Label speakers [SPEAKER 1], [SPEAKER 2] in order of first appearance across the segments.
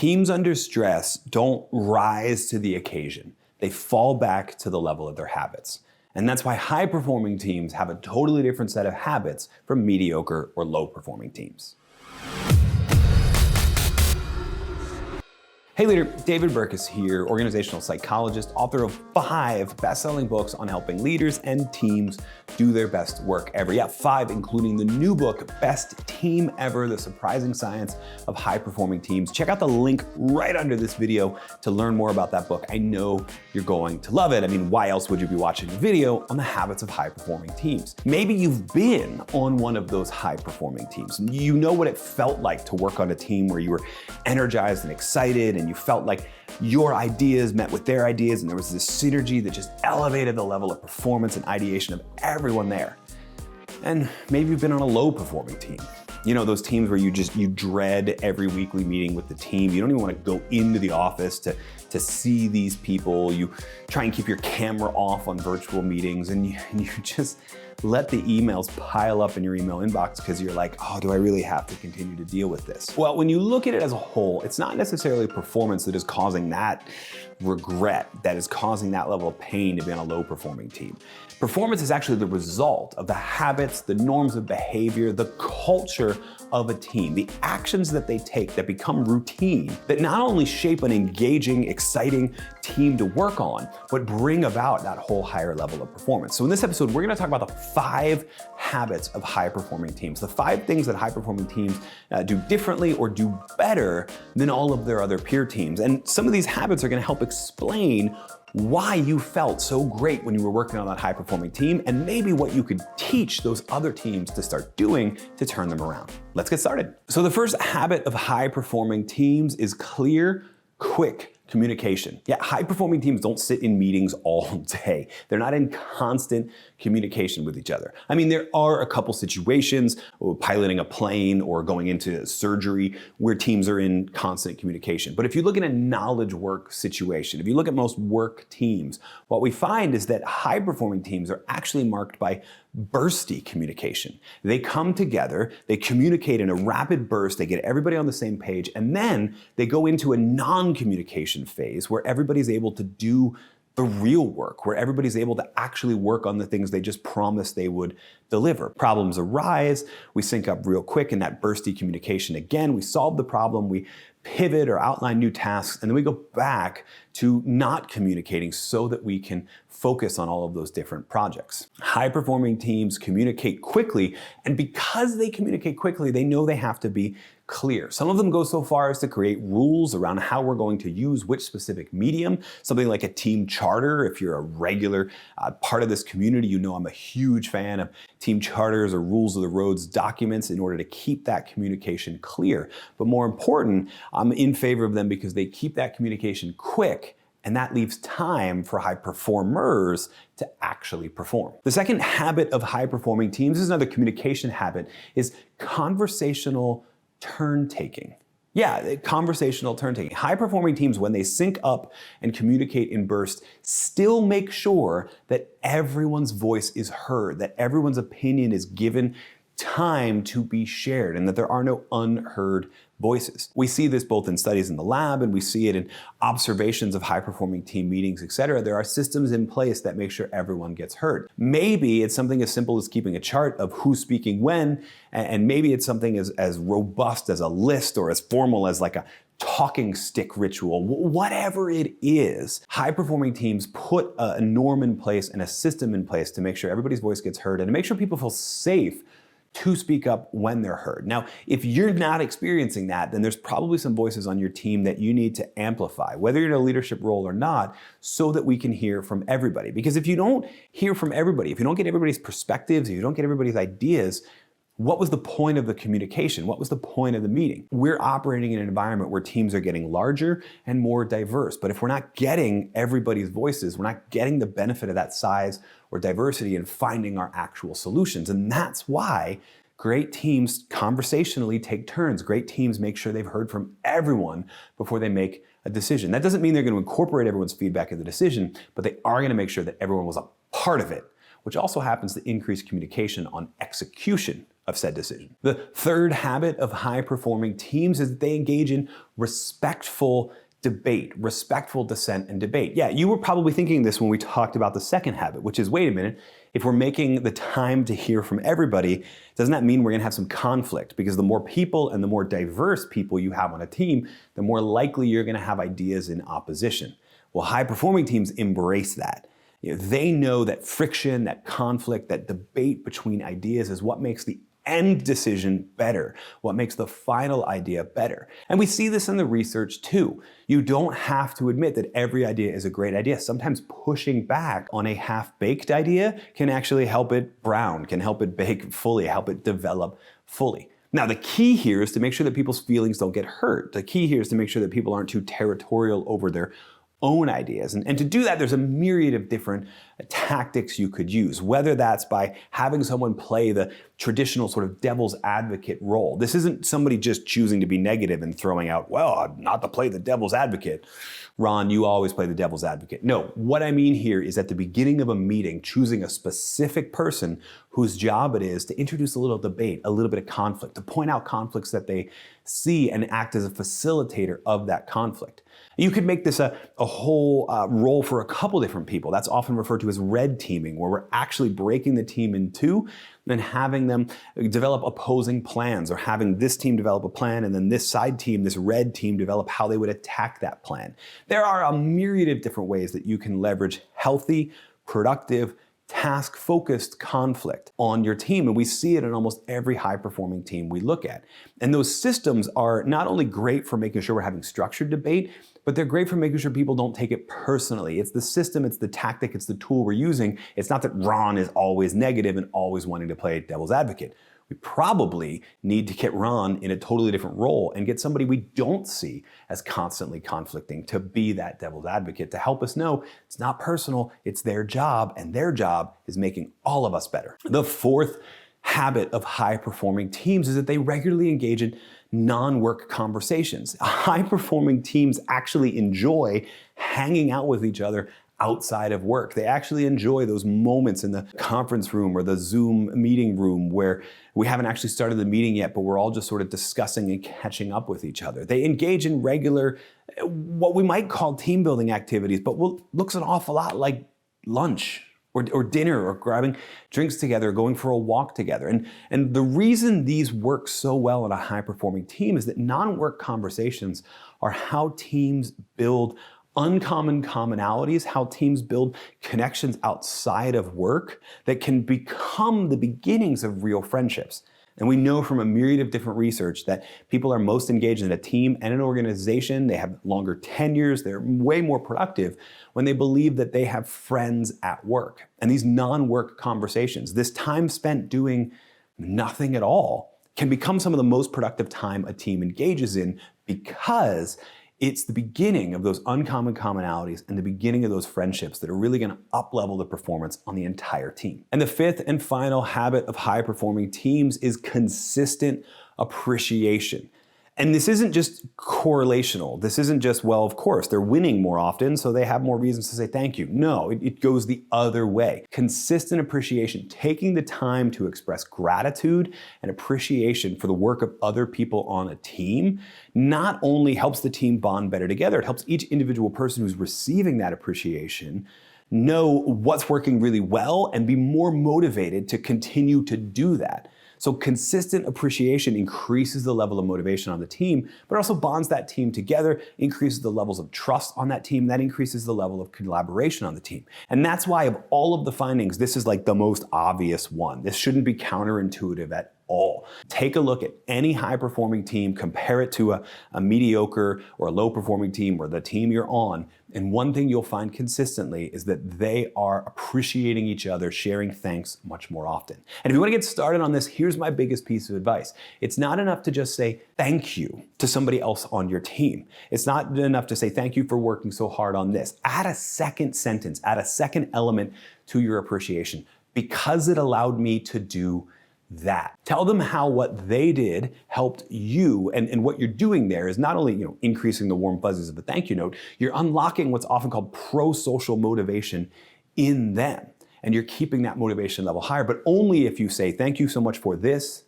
[SPEAKER 1] Teams under stress don't rise to the occasion. They fall back to the level of their habits. And that's why high-performing teams have a totally different set of habits from mediocre or low-performing teams. Hey leader, David Burkus here, organizational psychologist, author of 5 best-selling books on helping leaders and teams do their best work ever. Yeah, 5, including the new book, Best Team Ever, The Surprising Science of High-Performing Teams. Check out the link right under this video to learn more about that book. I know you're going to love it. I mean, why else would you be watching a video on the habits of high-performing teams? Maybe you've been on one of those high-performing teams. You know what it felt like to work on a team where you were energized and excited and you felt like your ideas met with their ideas and there was this synergy that just elevated the level of performance and ideation of everyone there. And maybe you've been on a low performing team. You know, those teams where you dread every weekly meeting with the team. You don't even want to go into the office to see these people. You try and keep your camera off on virtual meetings and you just let the emails pile up in your email inbox because you're like, oh, do I really have to continue to deal with this? Well, when you look at it as a whole, it's not necessarily performance that is causing that regret, that is causing that level of pain to be on a low performing team. Performance is actually the result of the habits, the norms of behavior, the culture of a team, the actions that they take that become routine, that not only shape an engaging, exciting team to work on, but bring about that whole higher level of performance. So in this episode, we're gonna talk about the 5 habits of high-performing teams, the 5 things that high-performing teams do differently or do better than all of their other peer teams. And some of these habits are gonna help explain why you felt so great when you were working on that high-performing team and maybe what you could teach those other teams to start doing to turn them around. Let's get started. So the first habit of high-performing teams is clear, quick communication. Yeah, high-performing teams don't sit in meetings all day. They're not in constant communication with each other. I mean, there are a couple situations, piloting a plane or going into surgery, where teams are in constant communication. But if you look at a knowledge work situation, if you look at most work teams, what we find is that high-performing teams are actually marked by bursty communication. They come together, they communicate in a rapid burst, they get everybody on the same page, and then they go into a non-communication phase where everybody's able to do the real work, where everybody's able to actually work on the things they just promised they would deliver. Problems arise, we sync up real quick in that bursty communication. Again, we solve the problem, we pivot or outline new tasks, and then we go back to not communicating so that we can focus on all of those different projects. High-performing teams communicate quickly, and because they communicate quickly, they know they have to be clear. Some of them go so far as to create rules around how we're going to use which specific medium, something like a team charter. If you're a regular part of this community, you know I'm a huge fan of team charters or rules of the roads documents in order to keep that communication clear. But more important, I'm in favor of them because they keep that communication quick, and that leaves time for high performers to actually perform. The second habit of high-performing teams, this is another communication habit, is conversational turn-taking. Yeah, conversational turn-taking. High-performing teams, when they sync up and communicate in bursts, still make sure that everyone's voice is heard, that everyone's opinion is given time to be shared, and that there are no unheard voices. We see this both in studies in the lab and we see it in observations of high-performing team meetings, etc. There are systems in place that make sure everyone gets heard. Maybe it's something as simple as keeping a chart of who's speaking when, and maybe it's something as robust as a list or as formal as like a talking stick ritual. Whatever it is, high-performing teams put a norm in place and a system in place to make sure everybody's voice gets heard and to make sure people feel safe to speak up when they're heard. Now, if you're not experiencing that, then there's probably some voices on your team that you need to amplify, whether you're in a leadership role or not, so that we can hear from everybody. Because if you don't hear from everybody, if you don't get everybody's perspectives, if you don't get everybody's ideas, what was the point of the communication? What was the point of the meeting? We're operating in an environment where teams are getting larger and more diverse. But if we're not getting everybody's voices, we're not getting the benefit of that size or diversity and finding our actual solutions. And that's why great teams conversationally take turns. Great teams make sure they've heard from everyone before they make a decision. That doesn't mean they're going to incorporate everyone's feedback in the decision, but they are going to make sure that everyone was a part of it, which also happens to increase communication on execution of said decision. The third habit of high-performing teams is that they engage in respectful debate, respectful dissent and debate. Yeah, you were probably thinking this when we talked about the second habit, which is, wait a minute, if we're making the time to hear from everybody, doesn't that mean we're gonna have some conflict? Because the more people and the more diverse people you have on a team, the more likely you're gonna have ideas in opposition. Well, high-performing teams embrace that. They know that friction, that conflict, that debate between ideas is what makes the end decision better, what makes the final idea better. And we see this in the research too. You don't have to admit that every idea is a great idea. Sometimes pushing back on a half-baked idea can actually help it brown, can help it bake fully, help it develop fully. Now, the key here is to make sure that people's feelings don't get hurt. The key here is to make sure that people aren't too territorial over their own ideas. And to do that, there's a myriad of different tactics you could use, whether that's by having someone play the traditional sort of devil's advocate role. This isn't somebody just choosing to be negative and throwing out, well, not to play the devil's advocate. Ron, you always play the devil's advocate. No, what I mean here is at the beginning of a meeting, choosing a specific person whose job it is to introduce a little debate, a little bit of conflict, to point out conflicts that they see and act as a facilitator of that conflict. You could make this a whole role for a couple different people. That's often referred to as red teaming, where we're actually breaking the team in two and having them develop opposing plans, or having this team develop a plan and then this side team, this red team, develop how they would attack that plan. There are a myriad of different ways that you can leverage healthy, productive, task-focused conflict on your team, and we see it in almost every high-performing team we look at. And those systems are not only great for making sure we're having structured debate, but they're great for making sure people don't take it personally. It's the system, it's the tactic, it's the tool we're using. It's not that Ron is always negative and always wanting to play devil's advocate. We probably need to get Ron in a totally different role and get somebody we don't see as constantly conflicting to be that devil's advocate, to help us know it's not personal, it's their job, and their job is making all of us better. The fourth habit of high-performing teams is that they regularly engage in non-work conversations. High-performing teams actually enjoy hanging out with each other outside of work. They actually enjoy those moments in the conference room or the Zoom meeting room where we haven't actually started the meeting yet, but we're all just sort of discussing and catching up with each other. They engage in regular, what we might call team building activities, but looks an awful lot like lunch or dinner, or grabbing drinks together, or going for a walk together. And the reason these work so well in a high-performing team is that non-work conversations are how teams build uncommon commonalities, how teams build connections outside of work that can become the beginnings of real friendships. And we know from a myriad of different research that people are most engaged in a team and an organization. They have longer tenures. They're way more productive when they believe that they have friends at work. And these non-work conversations, this time spent doing nothing at all, can become some of the most productive time a team engages in, because it's the beginning of those uncommon commonalities and the beginning of those friendships that are really going to up-level the performance on the entire team. And the fifth and final habit of high-performing teams is consistent appreciation. And this isn't just correlational. This isn't just, well, of course, they're winning more often, so they have more reasons to say thank you. No, it goes the other way. Consistent appreciation, taking the time to express gratitude and appreciation for the work of other people on a team, not only helps the team bond better together, it helps each individual person who's receiving that appreciation know what's working really well and be more motivated to continue to do that. So consistent appreciation increases the level of motivation on the team, but also bonds that team together, increases the levels of trust on that team, that increases the level of collaboration on the team. And that's why of all of the findings, this is like the most obvious one. This shouldn't be counterintuitive at all. Take a look at any high-performing team, compare it to a mediocre or a low-performing team or the team you're on, and one thing you'll find consistently is that they are appreciating each other, sharing thanks much more often. And if you want to get started on this, here's my biggest piece of advice. It's not enough to just say thank you to somebody else on your team. It's not enough to say thank you for working so hard on this. Add a second sentence, add a second element to your appreciation. Because it allowed me to do that. Tell them how what they did helped you, and what you're doing there is not only increasing the warm fuzzies of a thank you note, you're unlocking what's often called pro-social motivation in them. And you're keeping that motivation level higher, but only if you say thank you so much for this,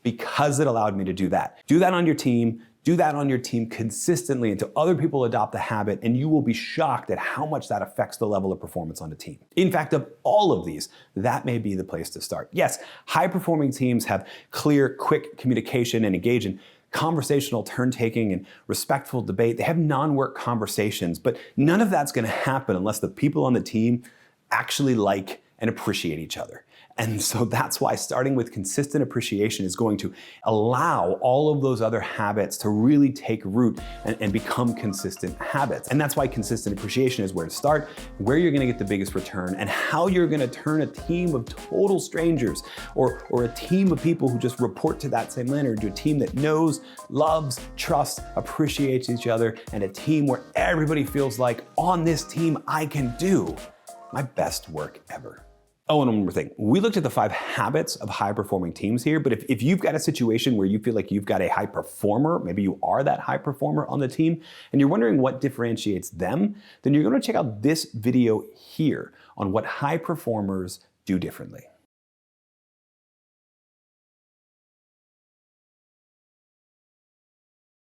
[SPEAKER 1] because it allowed me to do that. Do that on your team. Do that on your team consistently until other people adopt the habit, and you will be shocked at how much that affects the level of performance on the team. In fact, of all of these, that may be the place to start. Yes, high-performing teams have clear, quick communication and engage in conversational turn-taking and respectful debate. They have non-work conversations, but none of that's gonna happen unless the people on the team actually like and appreciate each other. And so that's why starting with consistent appreciation is going to allow all of those other habits to really take root and become consistent habits. And that's why consistent appreciation is where to start, where you're gonna get the biggest return, and how you're gonna turn a team of total strangers or a team of people who just report to that same leader into a team that knows, loves, trusts, appreciates each other, and a team where everybody feels like, on this team, I can do my best work ever. Oh, and one more thing. We looked at the 5 habits of high-performing teams here, but if you've got a situation where you feel like you've got a high performer, maybe you are that high performer on the team, and you're wondering what differentiates them, then you're gonna check out this video here on what high performers do differently.